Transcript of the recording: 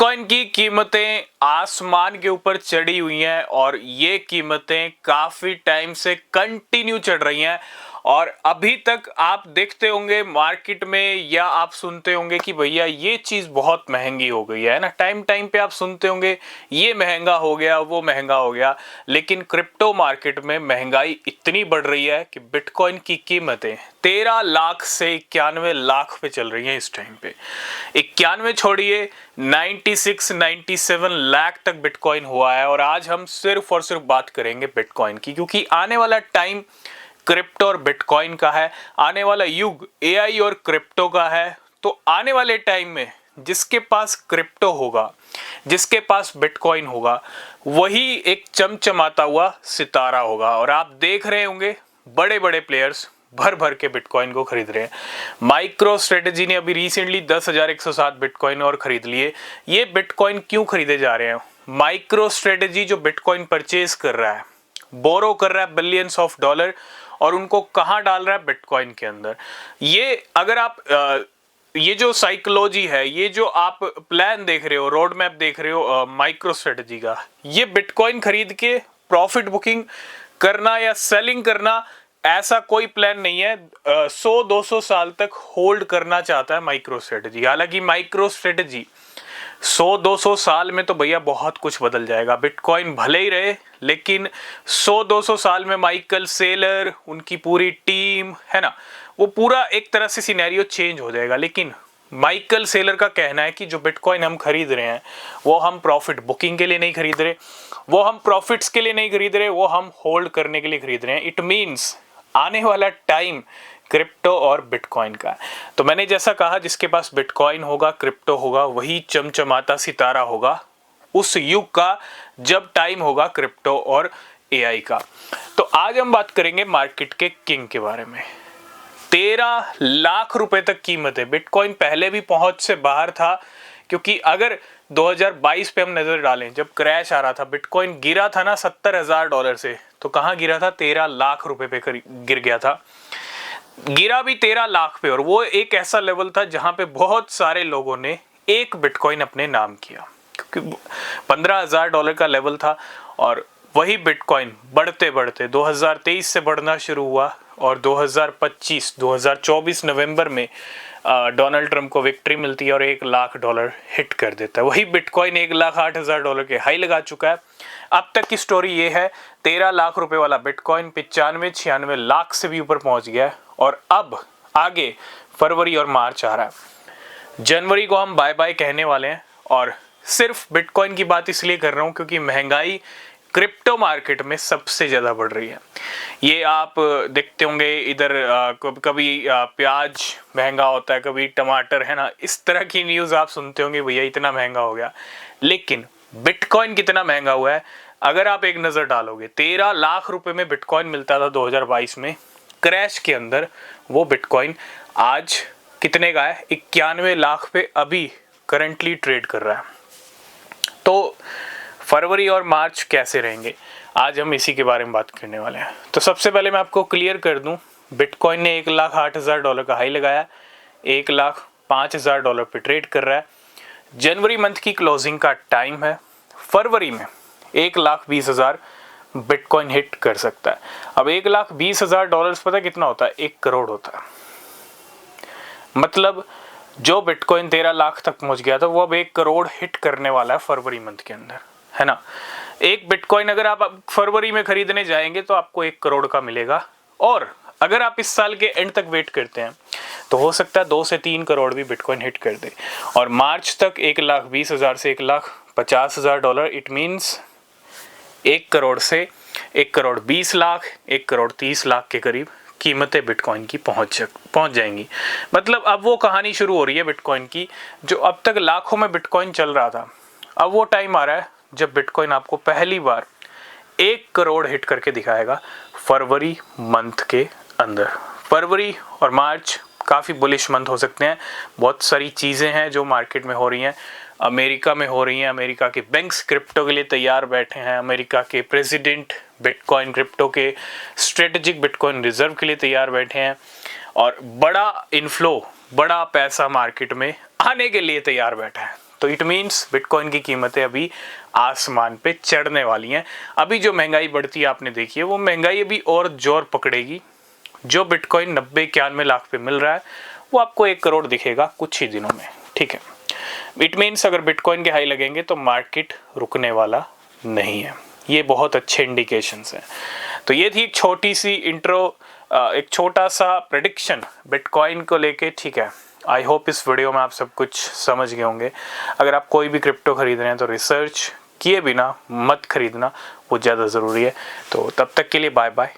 Bitcoin की कीमतें आसमान के ऊपर चढ़ी हुई हैं और ये कीमतें काफी टाइम से कंटिन्यू चढ़ रही हैं। और अभी तक आप देखते होंगे मार्केट में या आप सुनते होंगे कि भैया ये चीज बहुत महंगी हो गई है ना। टाइम टाइम पे आप सुनते होंगे ये महंगा हो गया, वो महंगा हो गया। लेकिन क्रिप्टो मार्केट में महंगाई इतनी बढ़ रही है कि बिटकॉइन की कीमतें 13 लाख से 91 लाख पे चल रही हैं इस टाइम पे। 91 छोड़िए, 96-97 लाख तक बिटकॉइन हुआ है। और आज हम सिर्फ और सिर्फ बात करेंगे बिटकॉइन की, क्योंकि आने वाला टाइम क्रिप्टो और बिटकॉइन का है। आने वाला युग एआई और क्रिप्टो का है। तो आने वाले टाइम में जिसके पास क्रिप्टो होगा, जिसके पास बिटकॉइन होगा, वही एक चमचमाता हुआ सितारा होगा। और आप देख रहे होंगे बड़े बड़े प्लेयर्स भर भर के बिटकॉइन को खरीद रहे हैं। माइक्रो स्ट्रेटेजी ने अभी रिसेंटली 10,107 बिटकॉइन और खरीद लिए। ये बिटकॉइन क्यों खरीदे जा रहे हैं? माइक्रो स्ट्रेटेजी जो बिटकॉइन परचेज कर रहा है, बोरो कर रहा है बिलियंस ऑफ डॉलर, और उनको कहां डाल रहा है? बिटकॉइन के अंदर। ये अगर आप ये जो साइकोलॉजी है, ये जो आप प्लान देख रहे हो, रोड मैप देख रहे हो माइक्रो स्ट्रेटेजी का, ये बिटकॉइन खरीद के प्रॉफिट बुकिंग करना या सेलिंग करना, ऐसा कोई प्लान नहीं है। 100-200 साल तक होल्ड करना चाहता है माइक्रो स्ट्रेटेजी। हालांकि माइक्रो स्ट्रेटेजी 100-200 साल में तो भैया बहुत कुछ बदल जाएगा। बिटकॉइन भले ही रहे, लेकिन 100-200 साल में माइकल सेलर, उनकी पूरी टीम है ना, वो पूरा एक तरह से सिनेरियो चेंज हो जाएगा। लेकिन माइकल सेलर का कहना है कि जो बिटकॉइन हम खरीद रहे हैं वो हम प्रॉफिट बुकिंग के लिए नहीं खरीद रहे, वो हम प्रॉफिट्स के लिए नहीं खरीद रहे, वो हम होल्ड करने के लिए खरीद रहे हैं। इट मीन्स आने वाला टाइम क्रिप्टो और बिटकॉइन का। तो मैंने जैसा कहा, जिसके पास बिटकॉइन होगा, क्रिप्टो होगा, वही चमचमाता सितारा होगा उस युग का जब टाइम होगा क्रिप्टो और एआई का। तो आज हम बात करेंगे मार्केट के किंग के बारे में। 13 लाख रुपए तक कीमत है। बिटकॉइन पहले भी पहुंच से बाहर था, क्योंकि अगर 2022 पे हम नजर डालें, जब क्रैश आ रहा था, बिटकॉइन गिरा था ना $70,000 से, तो कहां गिरा था? 13 लाख रुपए पे गिर गया था। गिरा भी 13 लाख पे, और वो एक ऐसा लेवल था जहां पे बहुत सारे लोगों ने एक बिटकॉइन अपने नाम किया, क्योंकि $15,000 का लेवल था। और वही बिटकॉइन बढ़ते बढ़ते 2023 से बढ़ना शुरू हुआ, और 2024 नवंबर में डोनाल्ड ट्रंप को विक्ट्री मिलती है और $1 लाख हिट कर देता है। वही बिटकॉइन $1,08,000 के हाई लगा चुका है। अब तक की स्टोरी ये है, 13 लाख रुपए वाला बिटकॉइन 95-96 लाख से भी ऊपर पहुंच गया है। और अब आगे फरवरी और मार्च आ रहा है। जनवरी को हम बाय बाय कहने वाले हैं। और सिर्फ बिटकॉइन की बात इसलिए कर रहा हूं क्योंकि महंगाई क्रिप्टो मार्केट में सबसे ज्यादा बढ़ रही है। ये आप देखते होंगे इधर कभी प्याज महंगा होता है, कभी टमाटर, है ना। इस तरह की न्यूज आप सुनते होंगे, भैया इतना महंगा हो गया। लेकिन बिटकॉइन कितना महंगा हुआ है अगर आप एक नजर डालोगे। 13 लाख रुपए में बिटकॉइन मिलता था 2022 में, क्रैश के अंदर। वो बिटकॉइन आज कितने का है? 91 लाख पे अभी करंटली ट्रेड कर रहा है। तो फरवरी और मार्च कैसे रहेंगे, आज हम इसी के बारे में बात करने वाले हैं। तो सबसे पहले मैं आपको क्लियर कर दूं, बिटकॉइन ने $1,08,000 का हाई लगाया, $1,05,000 पे ट्रेड कर रहा है। जनवरी मंथ की क्लोजिंग का टाइम है। फरवरी में 1,20,000 बिटकॉइन हिट कर सकता है। अब $1,20,000 पता कितना होता है? 1 करोड़ होता है। मतलब जो बिटकॉइन 13 लाख तक पहुंच गया था, वो अब 1 करोड़ हिट करने वाला है फरवरी मंथ के अंदर, है ना। एक बिटकॉइन अगर आप फरवरी में खरीदने जाएंगे तो आपको 1 करोड़ का मिलेगा। और अगर आप इस साल के एंड तक वेट करते हैं तो हो सकता है 2 से 3 करोड़ भी बिटकॉइन हिट कर दे। और मार्च तक 1,20,000 से $1,50,000, इट मीन्स 1 करोड़ से 1 करोड़ 20 लाख, 1 करोड़ 30 लाख के करीब कीमतें बिटकॉइन की पहुंच जाएंगी। मतलब अब वो कहानी शुरू हो रही है बिटकॉइन की, जो अब तक लाखों में बिटकॉइन चल रहा था। अब वो टाइम आ रहा है जब बिटकॉइन आपको पहली बार 1 करोड़ हिट करके दिखाएगा फरवरी मंथ के अंदर। फरवरी और मार्च काफ़ी बुलिश मंथ हो सकते हैं। बहुत सारी चीज़ें हैं जो मार्केट में हो रही हैं, अमेरिका में हो रही हैं। अमेरिका के बैंक्स क्रिप्टो के लिए तैयार बैठे हैं। अमेरिका के प्रेसिडेंट बिटकॉइन क्रिप्टो के स्ट्रेटेजिक बिटकॉइन रिजर्व के लिए तैयार बैठे हैं। और बड़ा इनफ्लो, बड़ा पैसा मार्केट में आने के लिए तैयार बैठा है। तो इट मीन्स बिटकॉइन की कीमतें अभी आसमान पे चढ़ने वाली हैं। अभी जो महंगाई बढ़ती है आपने देखी है, वो महंगाई अभी और जोर पकड़ेगी। जो बिटकॉइन 90-91 लाख पे मिल रहा है वो आपको 1 करोड़ दिखेगा कुछ ही दिनों में, ठीक है। इट मीन्स अगर बिटकॉइन के हाई लगेंगे तो मार्केट रुकने वाला नहीं है, ये बहुत अच्छे इंडिकेशंस हैं। तो ये थी एक छोटी सी इंट्रो, एक छोटा सा प्रेडिक्शन बिटकॉइन को लेके, ठीक है। आई होप इस वीडियो में आप सब कुछ समझ गए होंगे। अगर आप कोई भी क्रिप्टो खरीद रहे हैं तो रिसर्च किए बिना मत खरीदना, वो ज़्यादा ज़रूरी है। तो तब तक के लिए बाय बाय।